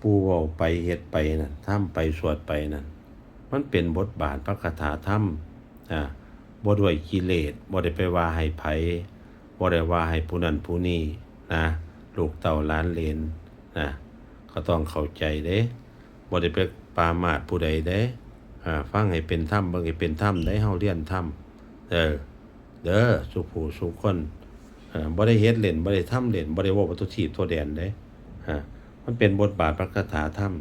ปู่เว้าไปเฮ็ดไปนั่นทำไปสวดไปนั่นมันเป็นบทบาทพระคาถาธรรมบ่ด้วยกิเลสบ่ได้ไปว่าให้ไผบ่ได้ว่าให้ผู้นั้นผู้นี้นะลูกเต้าหลานเหลนนะก็ต้องเข้าใจเด้บ่ได้ไปปรามาสผู้ใดเด้ฟังให้เป็นธรรมเบิ่งให้เป็นธรรมได้เฮาเรียนธรรมเด้อสุผู้สุคนบ่ได้เฮ็ดเล่นบ่ได้ทำเล่นบ่ได้เว้าวัตถุทีบทั่วแดนเด้มันเป็นบทบาทพระคาถาธรรม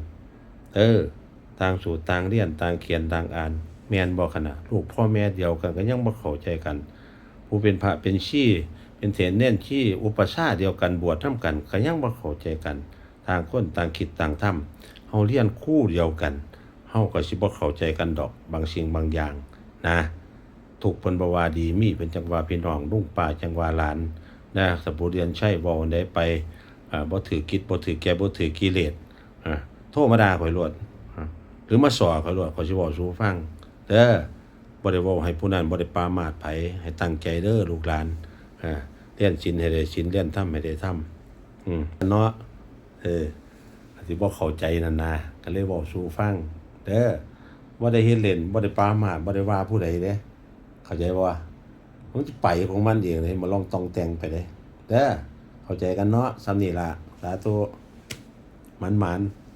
ต่างสู่ต่างเรียนต่างเขียนต่างอ่านแม่นบ่คั่นน่ะลูกพ่อแม่เดียวกันก็ยังบ่เข้าใจกันผู้เป็นพระเป็นชีเป็นเถรเน้นชีอุปชฌาย์เดียวกันบวชนำกันก็ยังบ่เข้าใจกันต่างคนต่างคิดต่างทำเฮาเรียนคู่เดียวกันเฮาก็สิบ่เข้าใจกันดอกบางสิ่งบางอย่างนะทุกเพิ่นบ่ว่าดีมีเป็นจังว่าพี่น้องลุงป้าจังว่าหลานนะสมมุติเรียนใช้เว้าอันใดไปบ่ถือกิจบ่ถือแก่บ่ถือกิเลสโทรมาด่าข้อยโลดหรือมาส่อข้อยโลดข้อยสิเว้าสู่ฟังเด้อบ่ได้เว้าให้ผู้นั้นบ่ได้ปรามาสไผให้ตั้งใจเด้อลูกหลานเรียนศีลให้ได้ศีลเรียนธรรมให้ได้ธรรมเนาะสิบ่เข้าใจนั่นนะก็เลยเว้าสู่ฟังเด้อบ่ได้เฮ็ดเล่นบ่ได้ปรามาสบ่ได้ว่าผู้ใดเด้เข้าใจบ่มันสิไปของมันเองเลยบ่ลองต้องแต่งไปเด้อเข้าใจกันเนาะส่ำนี้ล่ะสาธุหมานๆ